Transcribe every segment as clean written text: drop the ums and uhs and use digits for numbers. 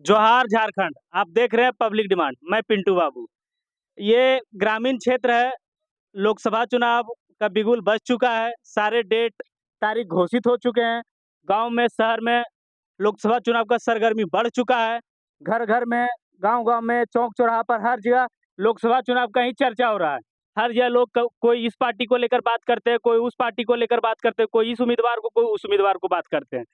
जोहार झारखंड। आप देख रहे हैं पब्लिक डिमांड। मैं पिंटू बाबू। ये ग्रामीण क्षेत्र है। लोकसभा चुनाव का बिगुल बज चुका है। सारे डेट तारीख घोषित हो चुके हैं। गांव में, शहर में लोकसभा चुनाव का सरगर्मी बढ़ चुका है। घर-घर में, गांव-गांव में, चौक-चौराहा पर हर जगह लोकसभा चुनाव का ही चर्चा हो रहा है। हर जगह लोग कोई इस पार्टी को लेकर बात करते हैं, कोई उस पार्टी को लेकर बात करते हैं, कोई इस उम्मीदवार को, कोई उस उम्मीदवार को बात करते हैं।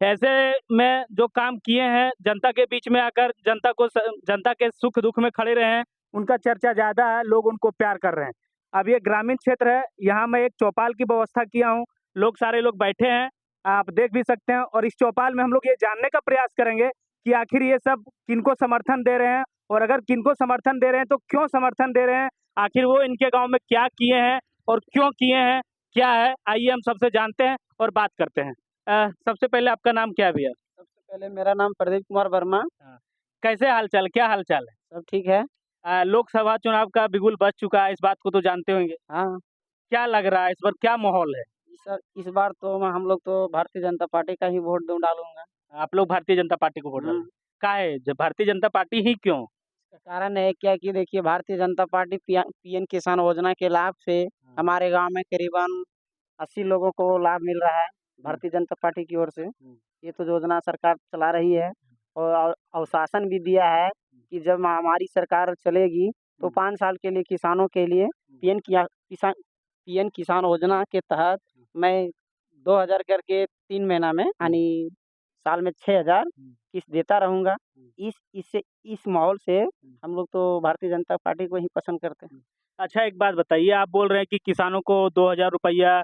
ऐसे में जो काम किए हैं, जनता के बीच में आकर जनता के सुख-दुःख में खड़े रहे हैं, उनका चर्चा ज़्यादा है, लोग उनको प्यार कर रहे हैं। अब ये ग्रामीण क्षेत्र है, यहाँ मैं एक चौपाल की व्यवस्था किया हूँ। सारे लोग बैठे हैं, आप देख भी सकते हैं, और इस चौपाल में हम लोग ये जानने का प्रयास करेंगे कि आखिर ये सब किनको समर्थन दे रहे हैं, और अगर किनको समर्थन दे रहे हैं तो क्यों समर्थन दे रहे हैं, आखिर वो इनके गांव में क्या किए हैं और क्यों किए हैं, क्या है, आइए हम सबसे जानते हैं और बात करते हैं। सबसे पहले आपका नाम क्या है भैया? सबसे पहले मेरा नाम प्रदीप कुमार वर्मा। हाँ। कैसे हालचाल, क्या हालचाल है? सब ठीक है। लोकसभा चुनाव का बिगुल बज चुका है, इस बात को तो जानते होंगे। हाँ, क्या लग रहा है इस बार, क्या माहौल है? इस बार तो हम लोग तो भारतीय जनता पार्टी का ही वोट दूँ डालूँगा। आप लोग भारतीय जनता पार्टी को वोट डालेंगे? काहे भारतीय जनता पार्टी ही क्यों? इसका कारण है क्या कि देखिए भारतीय जनता पार्टी पीएम किसान योजना के लाभ से हमारे गाँव में करीबन 80 लोगों को लाभ मिल रहा है भारतीय जनता पार्टी की ओर से। ये तो योजना सरकार चला रही है और आश्वासन भी दिया है कि जब हमारी सरकार चलेगी तो 5 साल के लिए किसानों के लिए पीएम किसान योजना के तहत मैं 2000 करके 3 महीना में यानी साल में 6000 किस्त देता रहूँगा। इस माहौल से हम लोग तो भारतीय जनता पार्टी को ही पसंद करते हैं। अच्छा, एक बात बताइए, आप बोल रहे हैं कि किसानों को 2000 रुपया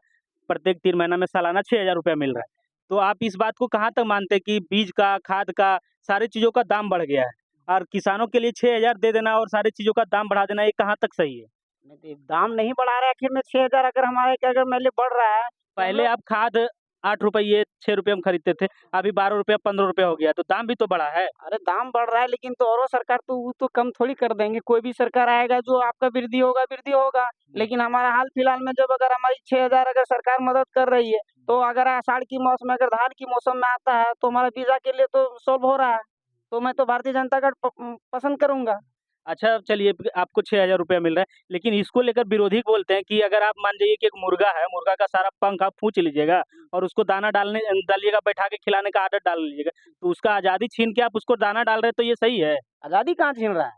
प्रत्येक 3 महीना में सालाना 6000 रुपया मिल रहा है। तो आप इस बात को कहाँ तक मानते हैं कि बीज का, खाद का, सारी चीज़ों का दाम बढ़ गया है, और किसानों के लिए 6000 दे देना और सारी चीज़ों का दाम बढ़ा देना, ये कहाँ तक सही है? नहीं, दाम नहीं बढ़ा रहे, आखिर में 6000 अगर हमारे क्या अगर मान लीजिए बढ़ रहा है तो हम पहले लोग आप खाद 8 रुपये, 6 रुपये में खरीदते थे, अभी 12 रुपया, 15 रुपया हो गया, तो दाम भी तो बढ़ा है। अरे दाम बढ़ रहा है लेकिन तो औरों सरकार तो वो तो कम थोड़ी कर देंगे। कोई भी सरकार आएगा जो आपका वृद्धि होगा। लेकिन हमारा हाल फिलहाल में जब अगर हमारी 6000 अगर सरकार मदद कर रही है, तो अगर आषाढ़ की मौसम में अगर धान की मौसम में आता है तो हमारा वीज़ा के लिए तो सॉल्व हो रहा है। तो मैं तो भारतीय जनता का पसंद करूँगा। अच्छा, चलिए, आपको 6000 रुपया मिल रहा है, लेकिन इसको लेकर विरोधी बोलते हैं कि अगर आप मान जाइए कि एक मुर्गा है, मुर्गा का सारा पंख आप फूँच लीजिएगा और उसको दाना डालिएगा, बैठा के खिलाने का आदत डाल लीजिएगा, तो उसका आज़ादी छीन के आप उसको दाना डाल रहे हैं, तो ये सही है? आज़ादी कहाँ छीन रहा है?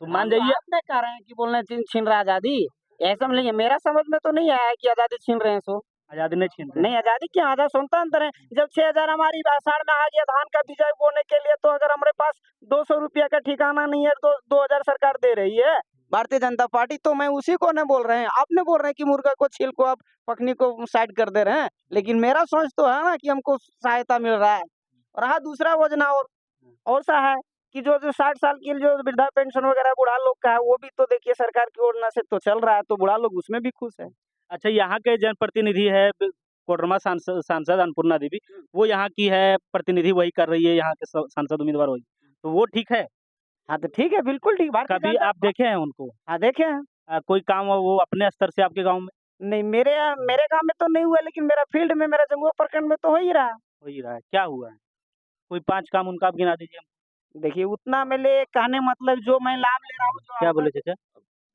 तो मान हम तो जाइए, आप नहीं कह रहे हैं कि बोल रहे हैं छीन रहा है आज़ादी। ऐसा नहीं है, मेरा समझ में तो नहीं आया है कि आज़ादी छीन रहे हैं सो। आज़ादी नहीं छीन रहे हैं। नहीं, आज़ादी क्या, आज़ाद स्वतंत्र है। जब 6000 हमारी आषाढ़ में आ गया धान का बीजा बोने के लिए, तो अगर हमारे पास 200 रुपया का ठिकाना नहीं है तो 2000 सरकार दे रही है भारतीय जनता पार्टी। तो मैं उसी को नहीं बोल रहे हैं, आप नहीं बोल रहे हैं कि मुर्गा को छील को आप पखनी को साइड कर दे रहे हैं। लेकिन मेरा सोच तो है ना कि हमको सहायता मिल रहा है। और हाँ, दूसरा योजना और सा है कि जो 60 साल के लिए जो वृद्धा पेंशन वगैरह बूढ़ा लोग का है, वो भी तो देखिए सरकार की योजना से तो चल रहा है, तो बूढ़ा लोग उसमें भी खुश है। अच्छा, यहाँ के जनप्रतिनिधि है कोडरमा सांसद अन्नपूर्णा देवी, वो यहाँ की है, प्रतिनिधि वही कर रही है, यहाँ के सांसद उम्मीदवार वही, तो वो ठीक है? हाँ, तो ठीक है, बिल्कुल ठीक। भारतीय कभी जनता आप देखे हैं उनको? हाँ, देखे हैं। कोई काम हो वो अपने स्तर से आपके गाँव में नहीं, मेरे गाँव में तो नहीं हुआ, लेकिन मेरा फील्ड में, मेरा जमुआ प्रखंड में तो हो ही रहा है। हो ही रहा है? क्या हुआ है? कोई 5 काम उनका आप गिना दीजिए हमको। देखिए, उतना मेरे कहने मतलब जो मैं लाभ ले रहा हूँ, जो क्या हमको बोले चाचा?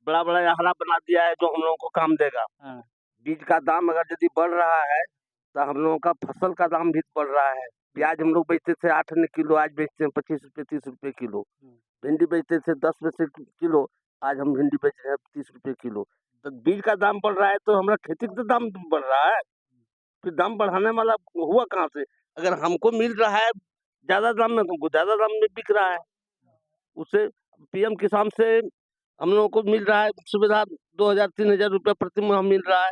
बड़ा-बड़ा आहारा बना दिया है जो हम लोगों को काम देगा। हाँ। बीज का दाम अगर यदि बढ़ रहा है, तो हम लोगों का फसल का दाम भी बढ़ रहा है। प्याज हम लोग बेचते थे 8 आने किलो, आज बेचते हैं 25 रुपए 30 रुपए किलो। भिंडी बेचते थे 10 पैसे किलो, आज हम भिंडी बेच रहे हैं 30 रुपए किलो। तो बीज का दाम बढ़ रहा है तो हमारा खेती का दाम बढ़ रहा है। फिर दाम बढ़ाने वाला हुआ कहाँ से? अगर हमको मिल रहा है ज़्यादा दाम में, तुमको ज़्यादा दाम में बिक रहा है। उससे पीएम किसान से हम लोगों को मिल रहा है सुविधा, 2000-3000 रुपये प्रति माह मिल रहा है।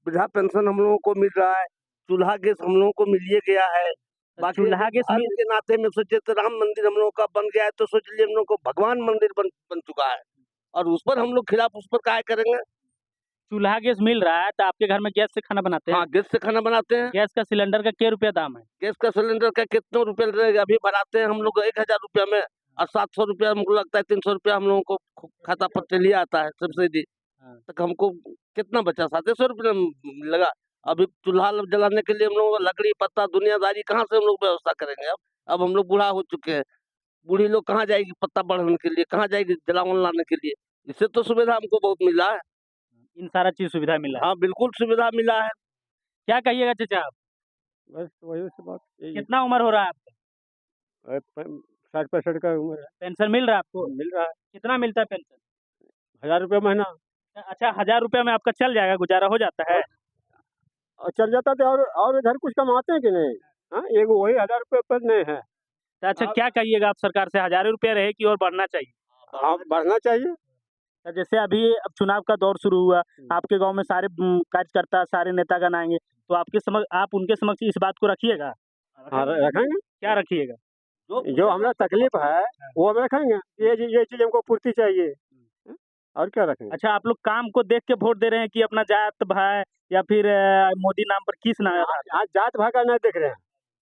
वृद्धा पेंशन हम लोगों को मिल रहा है। चूल्हा गैस हम लोगों को मिल ही गया है। बाकी चूल्हा गैस धर्म के नाते में सोचिए तो राम मंदिर हम लोगों का बन गया है, तो सोच लीजिए हम लोग को भगवान मंदिर बन चुका है, और उस पर हम लोग खिलाफ उस पर काहे करेंगे? चूल्हा गैस मिल रहा है, तो आपके घर में गैस से खाना बनाते हैं? हाँ, गैस से खाना बनाते हैं। गैस का सिलेंडर का क्या रुपया दाम है? गैस का सिलेंडर का कितने रुपये लगेगा? अभी भराते हैं हम लोग 1000 रुपया में, और 700 रुपया हमको लगता है, 300 रुपया हम लोगों को खाता पर चलिए आता है सब्सिडी। हाँ। तक हमको कितना बचा? 700 रुपये लगा। अभी चूल्हा जलाने के लिए हम लोग लकड़ी पत्ता दुनियादारी कहाँ से हम लोग व्यवस्था करेंगे अब? अब हम लोग बूढ़ा हो चुके हैं। बूढ़ी लोग कहाँ जाएगी पत्ता बढ़ने के लिए, कहाँ जाएगी जलावन लाने के लिए। इससे तो सुविधा हमको बहुत मिला है। इन सारा चीज सुविधा मिला है। हाँ, बिल्कुल सुविधा मिला है। क्या कहिएगा चाचा आप? बस वही सी बात यही है। कितना उम्र हो रहा है आपका? 60-65 का उम्र है। पेंशन मिल रहा है आपको? मिल रहा है कितना मिलता है पेंशन? 1000 रुपये महीना। अच्छा, 1000 रुपया में आपका चल जाएगा, गुजारा हो जाता है? और चल जाता तो और इधर कुछ कमाते हैं कि नहीं? हाँ, एक वही 1000 रुपये पर नहीं है। तो अच्छा, आप- क्या कहिएगा आप सरकार से, 1000 रुपया रहे कि और बढ़ना चाहिए? हाँ, बढ़ना चाहिए। तो जैसे अभी अब चुनाव का दौर शुरू हुआ, आपके गांव में सारे कार्यकर्ता, सारे नेतागण आएंगे, तो आपके समक्ष, आप उनके समक्ष इस बात को रखिएगा? हाँ, रखेंगे। क्या रखिएगा? जो हमें तकलीफ है वो हम रखेंगे। ये चीज हमको पूर्ति चाहिए। हाँ? और क्या रखेंगे? अच्छा, आप लोग काम को देख के वोट दे रहे हैं कि अपना जात भाई या फिर मोदी नाम पर किस नाम? आज जात भाग का नहीं देख रहे हैं,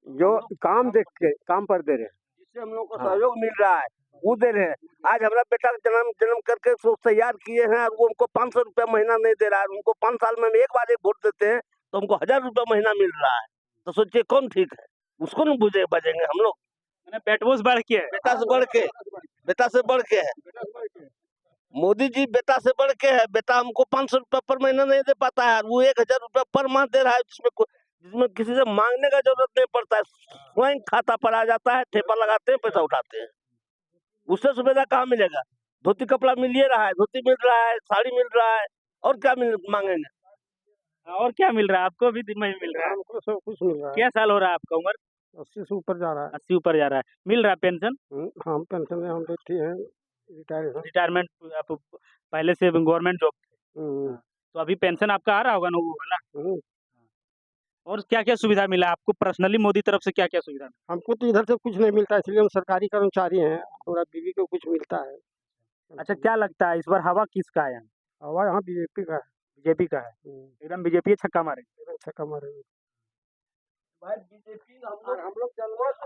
जो काम देख के काम पर दे रहे हैं। जिससे हम लोग को हाँ। सहयोग मिल रहा है वो दे रहे हैं। आज हमारा बेटा जन्म करके तैयार किए हैं और वो हमको 500 रुपया महीना नहीं दे रहा है। उनको 5 साल में हम एक बार वोट देते हैं तो हमको 1000 रुपया महीना मिल रहा है। तो सोचिए कौन ठीक है, उसको नहीं बजेंगे हम लोग। पेटवोस बढ़ के है। बेटा से बढ़ के है। मोदी जी बेटा से बढ़ के है। बेटा हमको 500 रुपया पर महीना नहीं दे पाता है, वो 1000 रुपया पर माह दे रहा है, जिसमें किसी से मांगने का जरूरत नहीं पड़ता है। स्वयं खाता पर आ जाता है, ठेपा लगाते हैं, पैसा उठाते हैं। उससे सुविधा कहाँ मिलेगा? धोती कपड़ा मिल ही रहा है, धोती मिल रहा है, साड़ी मिल रहा है, और क्या मांगेंगे? और क्या मिल रहा है आपको? भी नहीं मिल रहा है? हमको सब कुछ मिल रहा है। क्या साल हो रहा है आपका उम्र? 80 से ऊपर जा रहा है। 80 ऊपर जा रहा है। मिल रहा है पेंशन? हम पेंशन में हम बैठे हैं, रिटायर हैं। रिटायरमेंट आप पहले से गवर्नमेंट जॉब? हम्म, तो अभी पेंशन आपका आ रहा होगा ना, वो वाला? हम्म। और क्या क्या सुविधा मिला आपको पर्सनली मोदी तरफ से? क्या क्या सुविधा मिला? हमको तो इधर से कुछ नहीं मिलता, इसलिए हम सरकारी कर्मचारी हैं। थोड़ा बीवी को कुछ मिलता है। अच्छा, क्या लगता है इस बार हवा किसका है? हवा यहाँ बीजेपी का है। बीजेपी का है? एकदम बीजेपी छक्का मारे। छक्का मारेंगे। भाई बीजेपी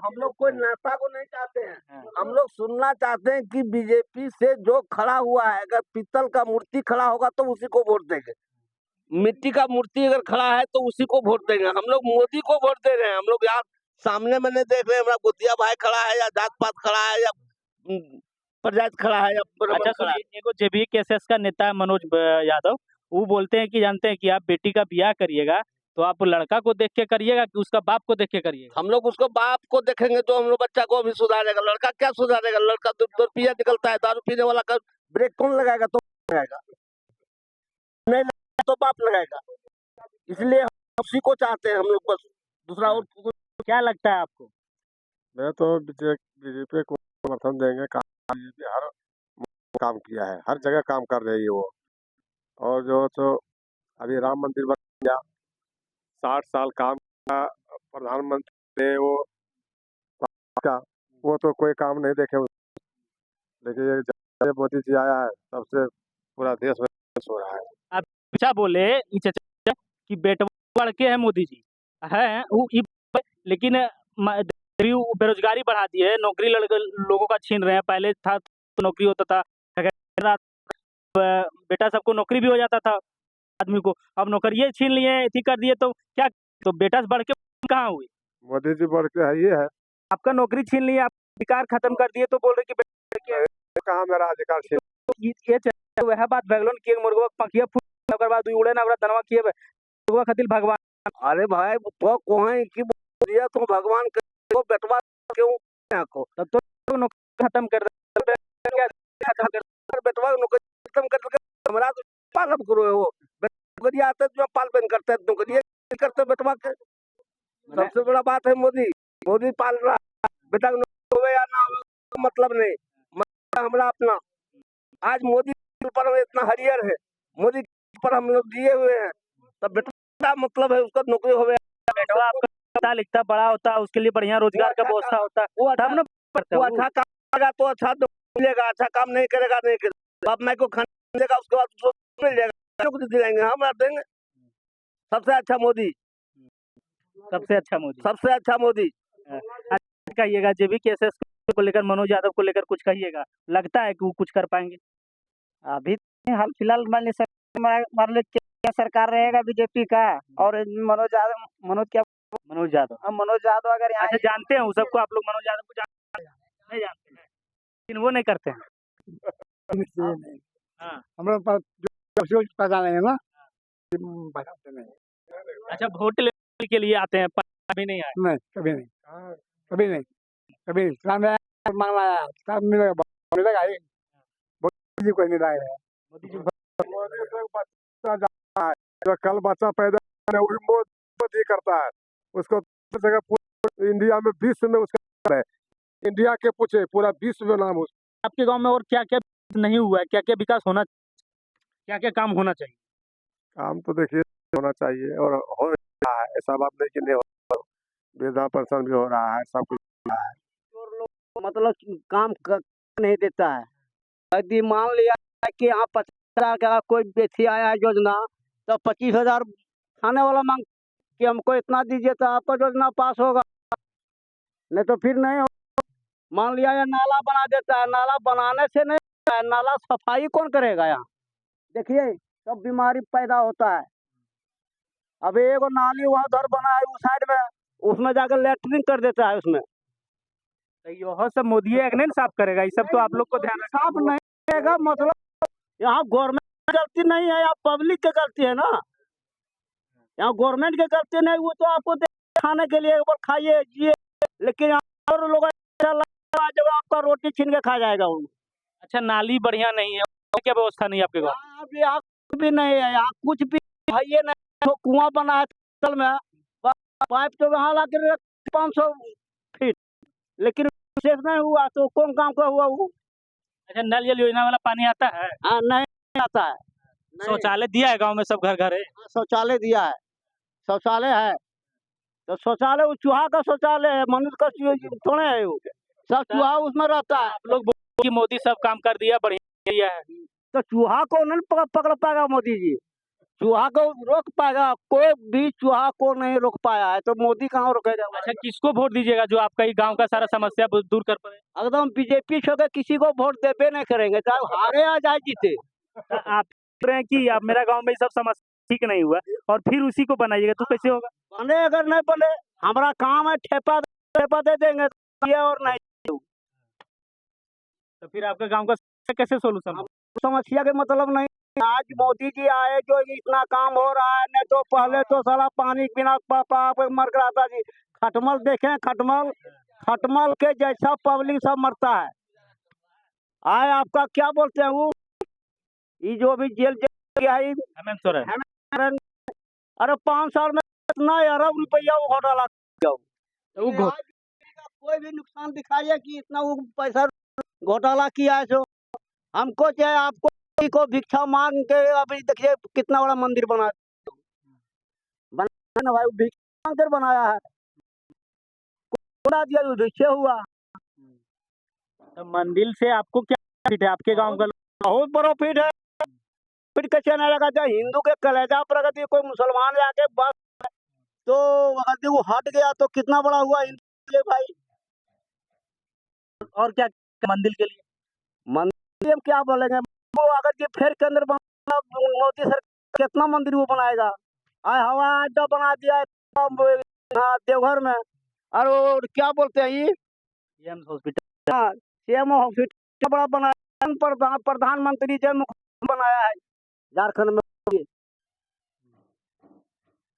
हम लोग कोई नेता को नहीं चाहते हैं। हम लोग सुनना चाहते हैं कि बीजेपी से जो खड़ा हुआ है, अगर पीतल का मूर्ति खड़ा होगा तो उसी को वोट देंगे। मिट्टी का मूर्ति अगर खड़ा है तो उसी को वोट देंगे। हम लोग मोदी को वोट दे रहे हैं। हम लोग यार सामने में नहीं देख रहे हैं हमारा गोतिया भाई खड़ा है या जात पात खड़ा है या प्रजात खड़ा है या अच्छा खड़ा है। सुनिए, एगो जेबीकेएसएस का नेता है मनोज यादव, वो बोलते हैं कि जानते हैं कि आप बेटी का ब्याह करिएगा तो आप लड़का को देख के करिएगा कि उसका बाप को देख के करिएगा? हम लोग उसको बाप को देखेंगे तो हम लोग बच्चा को भी सुधारेगा। लड़का क्या सुधारेगा? लड़का दूर रुपया निकलता है, दारू पीने वाला का ब्रेक कौन लगाएगा? तो लगाएगा, नहीं लगाएगा तो बाप लगाएगा। इसलिए हम उसी को चाहते हैं हम लोग, बस दूसरा और क्या लगता है आपको? मैं तो बीजेपी को समर्थन देंगे। बीजेपी हर काम किया है, हर जगह काम कर रही है वो। और जो तो अभी राम मंदिर बन गया, 60 साल काम किया प्रधानमंत्री ने, वो तो कोई काम नहीं देखे। लेकिन ये जब से मोदी जी आया है तब से पूरा देश में हो रहा है। आप अच्छा बोले ई चाचा कि बेटवा लड़के हैं मोदी जी है लेकिन बेरोजगारी बढ़ा दी है, नौकरी लोगों का छीन रहे हैं। पहले था तो नौकरी होता था, बेटा सबको नौकरी भी हो जाता था आदमी को, अब नौकरी छीन लिए, इतनी कर दिए तो क्या? तो बेटा से बढ़ के कहाँ हुई? मोदी जी बढ़ के है ये है। आपका नौकरी छीन लिए, आप अधिकार खत्म कर दिए तो बोल रहे कि कहाँ मेरा अधिकार छीन? ये वह बात भगलोन के मुर्गवा पंखिया फूट ओकर बाद उड़े ना ओकरा दनवा किए मुर्गवा खातिर भगवान। अरे भाई तो कोई की दिया तो भगवान को बेटवा क्यों को तब तो नौकरी खत्म कर बेटवा नौकरी खत्म कर हमारा तो पालन करो हो। नौकरी आते तो पाल बन करते नौकरी करते बेटवा के। सबसे बड़ा बात है मोदी पाल रहा है। बेटा हो या ना हो मतलब नहीं, हमारा अपना। आज मोदी पर हम इतना हरियर है, मोदी पर हम लोग दिए हुए हैं, तब बेटा मतलब है उसका नौकरी हो गया। बेटवा आपका पढ़ता लिखता बड़ा होता, उसके लिए बढ़िया रोजगार का व्यवस्था होता, वो तब ना वो अच्छा काम करेगा तो अच्छा मिलेगा, अच्छा काम नहीं करेगा नहीं करेगा। बाप माई को खाना देगा उसके बाद उसको मिल जाएगा, नौकरी दिलाएंगे हम देंगे। सबसे अच्छा मोदी, सबसे अच्छा मोदी, सबसे अच्छा मोदी। कहिएगा जेबीकेएसएस को लेकर, मनोज यादव को लेकर कुछ कहिएगा, लगता है कि वो कुछ कर पाएंगे? अभी हाल फिलहाल मान लीजिए सरकार रहेगा बीजेपी का, और मनोज यादव मनोज यादव अगर यहाँ अच्छा जानते हैं वो सबको? आप लोग मनोज यादव को नहीं जानते हैं? लेकिन वो नहीं करते हैं। नहीं हाँ। हमारे पास जो पैसा नहीं है ना बताते नहीं अच्छा, वोट लेने के लिए आते हैं, पर अभी नहीं आए। नहीं कभी नहीं कभी नहीं कभी नहीं सामने मांगवाया सब मिलेगा ही मोदी जी को मिला है मोदी जी मोदी से बच्चा जाता है, जो कल बच्चा पैदा है वही मोदी करता है, उसको जगह पूरे इंडिया में विश्व में उसका है, इंडिया के पूछे पूरा विश्व में नाम उसका। आपके गांव में और क्या क्या नहीं हुआ है, क्या क्या विकास होना, क्या क्या काम होना चाहिए? काम तो देखिए होना चाहिए और हो रहा है, ऐसा बात नहीं कि नहीं हो रहा, वृद्धा पेंशन भी हो रहा है, सब कुछ मतलब कि काम नहीं देता है। यदि मान लिया कि यहाँ 50,000 का कोई व्यक्ति आया है योजना, तो 25,000 खाने वाला मांग कि हमको इतना दीजिए तो आपका योजना पास होगा, नहीं तो फिर नहीं हो। मान लिया ये नाला बना देता है, नाला बनाने से नहीं होता है, नाला सफाई कौन करेगा यहाँ? देखिए सब बीमारी पैदा होता है। अब एगो नाली वहाँ उधर बना है उस साइड में, उसमें जाकर लेटरिन कर देता है उसमें। तो यह सब मोदी एक नहीं साफ करेगा, ये सब तो आप लोग को ध्यान रखना साफ नहीं करेगा, मतलब यहाँ गवर्नमेंट की गलती नहीं है, यहाँ पब्लिक की गलती है ना। यहाँ गवर्नमेंट की गलती नहीं, वो तो आपको खाने के लिए एक बार खाइए जिए, लेकिन यहाँ और लोग जब आपका रोटी छीन के खा जाएगा वो। अच्छा, नाली बढ़िया नहीं है, और क्या व्यवस्था नहीं है आपके गाँव? अब यहाँ कुछ भी नहीं है, यहाँ कुछ भी है ही नहीं। तो कुआं बना है तल में, पाइप तो वहाँ ला के 500 फीट, लेकिन विशेष नहीं हुआ, तो कौन काम का हुआ वो? अच्छा, नल जल योजना वाला पानी आता है? हाँ, नहीं आता है। शौचालय दिया है गांव में, सब घर घर है? शौचालय दिया है, शौचालय है, तो शौचालय वो चूहा का शौचालय है, मनुष्य का थोड़े है वो, सब चूहा उसमें रहता है। आप लोग बोल कि मोदी सब काम कर दिया, बढ़िया किया है, तो चूहा को नहीं पकड़ पाएगा मोदी जी, चूहा को रोक पाएगा? कोई भी चूहा को नहीं रोक पाया है, तो मोदी कहाँ रोकेगा? अच्छा, किसको वोट दीजिएगा जो आपका ही गांव का सारा समस्या दूर कर पाए? एकदम बीजेपी छोड़ किसी को वोट देबे नहीं करेंगे, चाहे हारे या चाहे जीते। आप बोल रहे हैं कि अब मेरा गांव में ये सब समस्या ठीक नहीं हुआ और फिर उसी को बनाइएगा, तो कैसे होगा? बने अगर नहीं बने, हमारा काम है ठेपा दे देंगे ये, और नहीं तो फिर आपका गांव का समस्या कैसे सोल्यूशन होगा? समस्या के मतलब नहीं। आज मोदी जी आए जो इतना काम हो रहा है, नहीं तो पहले तो सारा पानी बिना मर रहा था जी। खटमल देखें, खटमल के जैसा पब्लिक सब मरता है। आए आपका क्या बोलते हैं वो, ये जो भी जेल गया है, हेमंत सोरेन, अरे 5 साल में इतना अरब रुपया वो घोटाला वो कोई भी नुकसान दिखाइए कि इतना वो पैसा घोटाला किया है। तो हमको चाहे आपको को भिक्षा मांग के अभी देखिए कितना बड़ा मंदिर बना ना भाई, भिक्षा मांग कर बनाया है, बना दिया तो भिक्षे हुआ। तो मंदिर से आपको क्या प्रॉफिट है आपके गांव का? बहुत प्रॉफिट है, फिर कैसे नहीं लगा चाहे हिंदू के कलेजा पर अगर ये कोई मुसलमान जाके बस तो अगर वो हट गया तो कितना बड़ा हुआ हिंदू के लिए भाई। और क्या मंदिर के लिए? मंदिर हम क्या बोलेंगे, वो अगर ये फिर केंद्र मोदी सरकार कितना मंदिर वो बनाएगा। हवाई अड्डा बना दिया है देवघर में, और वो क्या बोलते हैं ये एम्स हॉस्पिटल, हाँ सीएम हॉस्पिटल बड़ा बनाया, प्रधानमंत्री जय मुख्यमंत्री बनाया है झारखंड में।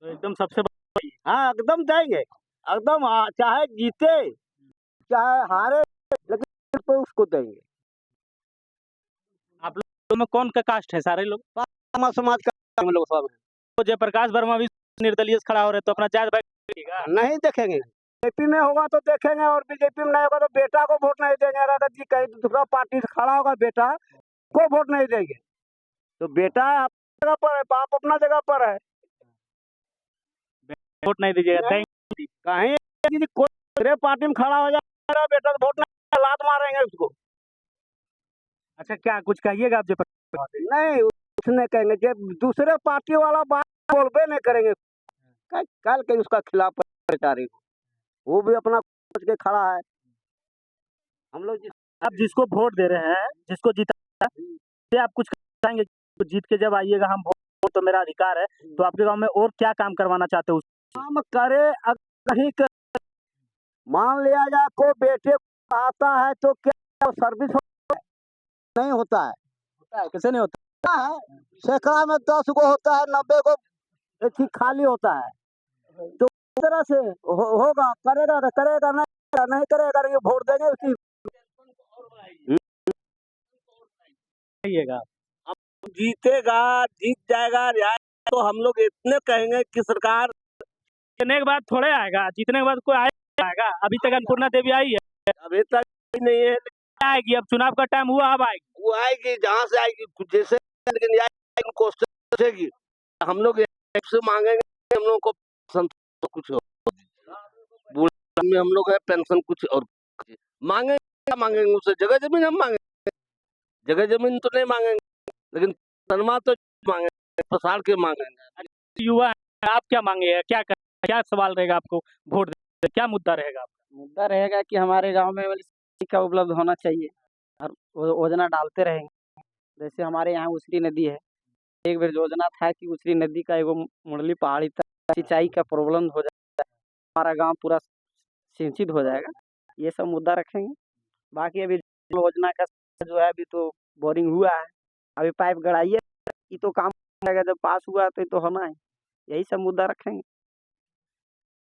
तो एकदम सबसे हाँ एकदम जाएंगे, एकदम चाहे जीते चाहे हारे, लेकिन तो उसको देंगे। आप लोग में कौन का कास्ट है? सारे लोग समाज का हम लोग सब हैं। तो जयप्रकाश वर्मा भी निर्दलीय से खड़ा हो रहे, तो अपना जायज भाई नहीं देखेंगे, बीजेपी में होगा तो देखेंगे, और बीजेपी में नहीं होगा तो बेटा को वोट नहीं देंगे। अगर जी कहीं दूसरा पार्टी से खड़ा होगा बेटा को वोट नहीं देंगे, तो बेटा अपनी जगह पर है, बाप अपना जगह पर है, वोट नहीं दीजिएगा। कहीं कोई पार्टी में खड़ा हो जाएगा बेटा तो वोट नहीं, लात मारेंगे उसको। अच्छा, क्या कुछ कहिएगा आप जयप्रकाश? नहीं उसने कहेंगे जब दूसरे पार्टी वाला बात बोलबे नहीं करेंगे, कल के उसका खिलाफ प्रचारी वो भी अपना सोच के खड़ा है। हम लोग आप जिसको वोट दे रहे हैं, जिसको जीता है, आप कुछ कहेंगे जीत के जब आइएगा हम वोट तो मेरा अधिकार है, तो आपके गांव में और क्या काम करवाना चाहते हो? काम करे कहीं मान लिया जाए को बेटे आता है तो क्या सर्विस नहीं होता है। होता है कैसे नहीं होता? सैकड़ा में 10 गो होता है, 90 गो एक ही खाली होता है। तो इस तरह से होगा, करेगा तो करेगा, नहीं करेगा ये वोट देंगे उसी। कहिएगा जीतेगा, जीत जाएगा, तो हम लोग इतने कहेंगे कि सरकार जीतने के बाद थोड़े आएगा, जीतने के बाद कोई आएगा? अभी तक अन्नपूर्णा देवी आई है? अभी तक नहीं है। आएगी, अब चुनाव का टाइम हुआ, अब आएगी। वो आएगी जहाँ से आएगी, जैसे लेकिन क्वेश्चन पूछेगी हम लोग से मांगेंगे, हम लोग को पेंशन कुछ और, बूढ़े में हम लोग है पेंशन कुछ और मांगेंगे। क्या मांगेंगे उससे? जगह जमीन हम मांगेंगे? जगह जमीन तो नहीं मांगेंगे, लेकिन तनवा तो मांगेंगे, पसार के मांगेंगे। युवा हैं, आप क्या मांगे? क्या सवाल रहेगा आपको वोट देते? क्या मुद्दा रहेगा आपका? मुद्दा रहेगा कि हमारे गांव में वाली शिक्षा उपलब्ध होना चाहिए और योजना डालते रहेंगे। जैसे हमारे यहाँ उसरी नदी है, एक बार योजना था कि उसरी नदी का एगो मुरली पहाड़ी तक सिंचाई का प्रॉब्लम हो जाए, हमारा गांव पूरा सिंचित हो जाएगा। ये सब मुद्दा रखेंगे। बाकी अभी योजना का जो है, अभी तो बोरिंग हुआ है, अभी पाइप गड़ाइए, ये तो काम रहेगा, जब पास हुआ तो ये तो होना है। यही सब मुद्दा रखेंगे।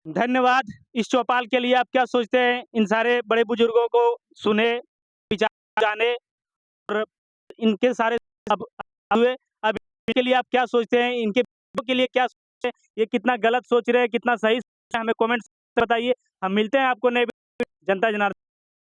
धन्यवाद इस चौपाल के लिए। आप क्या सोचते हैं? इन सारे बड़े बुजुर्गों को सुने, विचार जाने और इनके सारे अब हुए, अब इनके लिए आप क्या सोचते हैं? इनके के लिए क्या सोचते हैं? ये कितना गलत सोच रहे हैं, कितना सही सोच रहे हैं? हमें कमेंट्स बताइए। हम मिलते हैं आपको नए जनता जनार्दन।